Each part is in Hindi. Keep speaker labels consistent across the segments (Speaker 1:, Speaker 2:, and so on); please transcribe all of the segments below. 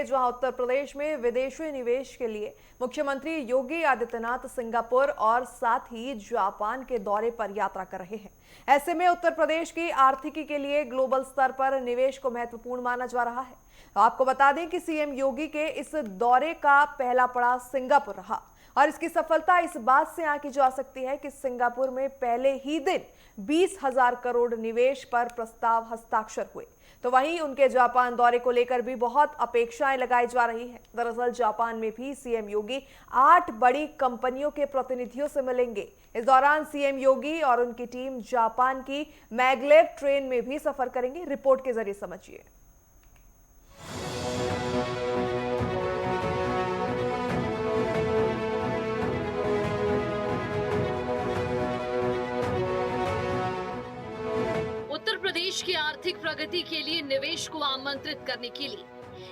Speaker 1: जहां उत्तर प्रदेश में विदेशी निवेश के लिए मुख्यमंत्री योगी आदित्यनाथ सिंगापुर और साथ ही जापान के दौरे पर यात्रा कर रहे हैं। ऐसे में उत्तर प्रदेश की आर्थिकी के लिए ग्लोबल स्तर पर निवेश को महत्वपूर्ण माना जा रहा है। आपको बता दें कि सीएम योगी के इस दौरे का पहला पड़ाव सिंगापुर रहा और इसकी सफलता इस बात से आंकी जा सकती है कि सिंगापुर में पहले ही दिन 20,000 करोड़ निवेश पर प्रस्ताव हस्ताक्षर हुए। तो वहीं उनके जापान दौरे को लेकर भी बहुत अपेक्षाएं लगाई जा रही हैं। दरअसल जापान में भी सीएम योगी 8 बड़ी कंपनियों के प्रतिनिधियों से मिलेंगे। इस दौरान सीएम योगी और उनकी टीम जापान की मैग्लेव ट्रेन में भी सफर करेंगे। रिपोर्ट के जरिए समझिए।
Speaker 2: उत्तर प्रदेश की आर्थिक प्रगति के लिए निवेश को आमंत्रित करने के लिए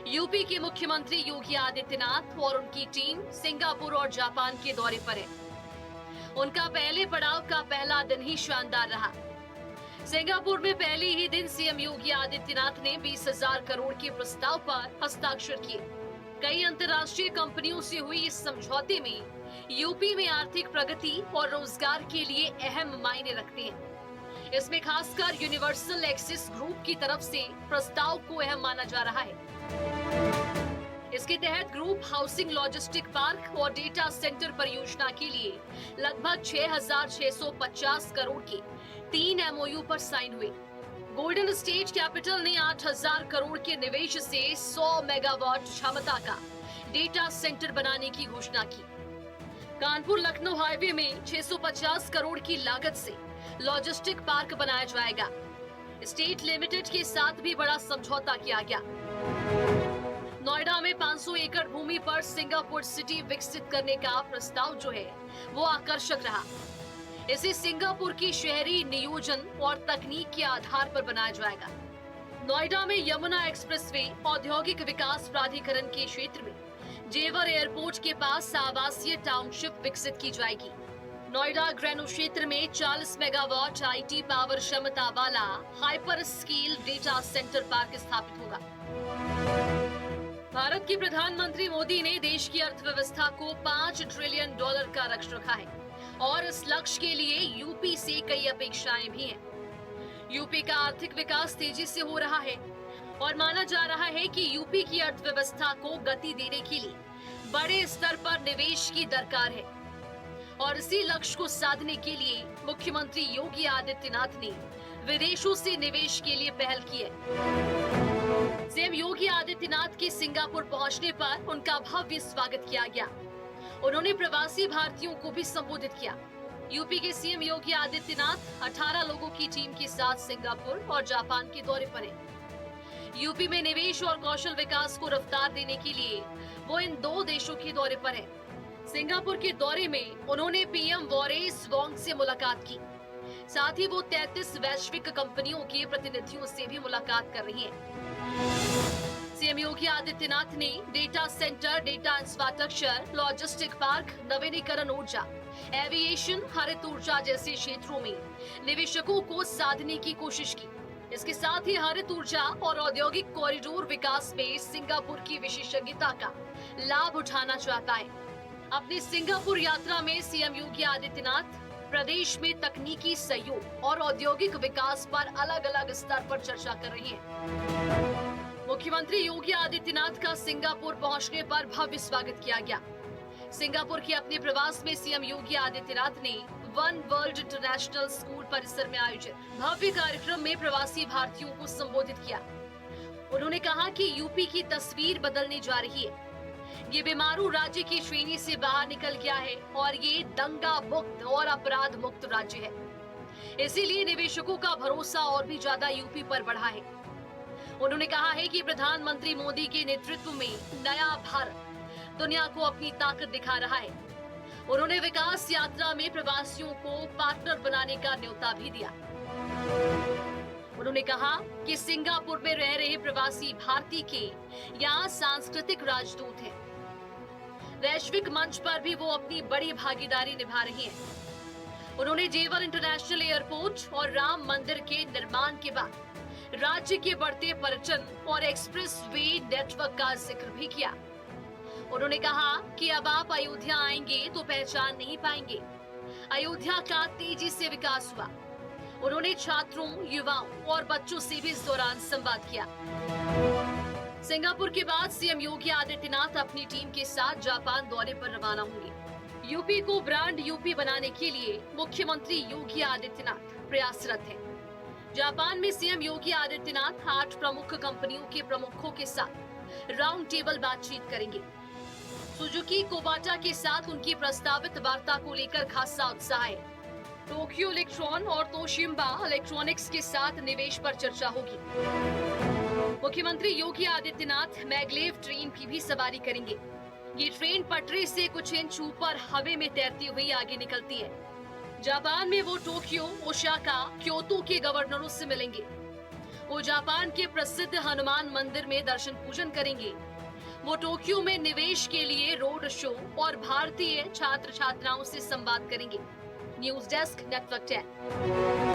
Speaker 2: यूपी के मुख्यमंत्री योगी आदित्यनाथ और उनकी टीम सिंगापुर और जापान के दौरे पर है। उनका पहले पड़ाव का पहला दिन ही शानदार रहा। सिंगापुर में पहले ही दिन सीएम योगी आदित्यनाथ ने 20,000 करोड़ के प्रस्ताव पर हस्ताक्षर किए। कई अंतर्राष्ट्रीय कंपनियों से हुई इस समझौते में यूपी में आर्थिक प्रगति और रोजगार के लिए अहम मायने रखते हैं। इसमें खासकर यूनिवर्सल एक्सेस ग्रुप की तरफ से प्रस्ताव को अहम माना जा रहा है। इसके तहत ग्रुप हाउसिंग लॉजिस्टिक पार्क और डेटा सेंटर परियोजना के लिए लगभग 6,650 करोड़ के 3 एमओयू पर साइन हुए। गोल्डन स्टेट कैपिटल ने 8,000 करोड़ के निवेश से 100 मेगावाट क्षमता का डेटा सेंटर बनाने की घोषणा की। कानपुर लखनऊ हाईवे में 650 करोड़ की लागत से लॉजिस्टिक पार्क बनाया जाएगा। स्टेट लिमिटेड के साथ भी बड़ा समझौता किया गया। नोएडा में 500 एकड़ भूमि पर सिंगापुर सिटी विकसित करने का प्रस्ताव जो है वो आकर्षक रहा। इसे सिंगापुर की शहरी नियोजन और तकनीक के आधार पर बनाया जाएगा। नोएडा में यमुना एक्सप्रेसवे औद्योगिक विकास प्राधिकरण के क्षेत्र में जेवर एयरपोर्ट के पास आवासीय टाउनशिप विकसित की जाएगी। नोएडा ग्रेनो क्षेत्र में 40 मेगावाट आईटी पावर क्षमता वाला hyper scale data centre park स्थापित होगा। भारत के प्रधानमंत्री मोदी ने देश की अर्थव्यवस्था को $5 ट्रिलियन का लक्ष्य रखा है और इस लक्ष्य के लिए यूपी से कई अपेक्षाएं भी हैं। यूपी का आर्थिक विकास तेजी से हो रहा है और माना जा रहा है कि यूपी की अर्थव्यवस्था को गति देने के लिए बड़े स्तर पर निवेश की दरकार है और इसी लक्ष्य को साधने के लिए मुख्यमंत्री योगी आदित्यनाथ ने विदेशों से निवेश के लिए पहल की है। सीएम योगी आदित्यनाथ के सिंगापुर पहुंचने पर उनका भव्य स्वागत किया गया। उन्होंने प्रवासी भारतीयों को भी संबोधित किया। यूपी के सीएम योगी आदित्यनाथ 18 लोगों की टीम के साथ सिंगापुर और जापान के दौरे पर हैं। यूपी में निवेश और कौशल विकास को रफ्तार देने के लिए वो इन 2 देशों के दौरे पर हैं। सिंगापुर के दौरे में उन्होंने पीएम वोरेस वोंग से मुलाकात की। साथ ही वो 33 वैश्विक कंपनियों के प्रतिनिधियों से भी मुलाकात कर रही हैं। सीएम योगी आदित्यनाथ ने data centre, data infrastructure, logistic park, नवीनीकरण ऊर्जा, एविएशन, हरित ऊर्जा जैसे क्षेत्रों में निवेशकों को साधने की कोशिश की। इसके साथ ही हरित ऊर्जा और औद्योगिक कॉरिडोर विकास में सिंगापुर की विशेषज्ञता का लाभ उठाना चाहता है। अपनी सिंगापुर यात्रा में सीएम योगी आदित्यनाथ प्रदेश में तकनीकी सहयोग और औद्योगिक विकास पर अलग अलग स्तर पर चर्चा कर रही हैं। मुख्यमंत्री योगी आदित्यनाथ का सिंगापुर पहुंचने पर भव्य स्वागत किया गया। सिंगापुर के अपने प्रवास में सीएम योगी आदित्यनाथ ने वन वर्ल्ड इंटरनेशनल स्कूल परिसर में आयोजित भव्य कार्यक्रम में प्रवासी भारतीयों को संबोधित किया। उन्होंने कहा कि यूपी की तस्वीर बदलने जा रही है। ये बीमारू राज्य की श्रेणी से बाहर निकल गया है और ये दंगा मुक्त और अपराध मुक्त राज्य है। इसीलिए निवेशकों का भरोसा और भी ज्यादा यूपी पर बढ़ा है। उन्होंने कहा है कि प्रधानमंत्री मोदी के नेतृत्व में नया भारत दुनिया को अपनी ताकत दिखा रहा है। उन्होंने विकास यात्रा में प्रवासियों को पार्टनर बनाने का न्योता भी दिया। उन्होंने कहा कि सिंगापुर में रह रहे प्रवासी भारतीय के यहाँ सांस्कृतिक राजदूत हैं। वैश्विक मंच पर भी वो अपनी बड़ी भागीदारी निभा रही हैं। उन्होंने जेवर इंटरनेशनल एयरपोर्ट और राम मंदिर के निर्माण के बाद राज्य के बढ़ते पर्यटन और एक्सप्रेस वे नेटवर्क का जिक्र भी किया। उन्होंने कहा कि अब आप अयोध्या आएंगे तो पहचान नहीं पाएंगे। अयोध्या का तेजी से विकास हुआ। उन्होंने छात्रों, युवाओं और बच्चों से भी इस दौरान संवाद किया। सिंगापुर के बाद सीएम योगी आदित्यनाथ अपनी टीम के साथ जापान दौरे पर रवाना होंगे। यूपी को ब्रांड यूपी बनाने के लिए मुख्यमंत्री योगी आदित्यनाथ प्रयासरत हैं। जापान में सीएम योगी आदित्यनाथ 8 प्रमुख कंपनियों के प्रमुखों के साथ राउंड टेबल बातचीत करेंगे। सुजुकी कोबाटा के साथ उनकी प्रस्तावित वार्ता को लेकर खासा उत्साह है। टोक्यो इलेक्ट्रॉन और तोशिबा इलेक्ट्रॉनिक्स के साथ निवेश पर चर्चा होगी। मुख्यमंत्री योगी आदित्यनाथ मैग्लेव ट्रेन की भी सवारी करेंगे। ये ट्रेन पटरी से कुछ इंच ऊपर हवा में तैरती हुई आगे निकलती है। जापान में वो टोक्यो, ओसाका, क्योतो के गवर्नरों से मिलेंगे। वो जापान के प्रसिद्ध हनुमान मंदिर में दर्शन पूजन करेंगे। वो टोक्यो में निवेश के लिए रोड शो और भारतीय छात्र छात्राओं से संवाद करेंगे। News desk, network 10।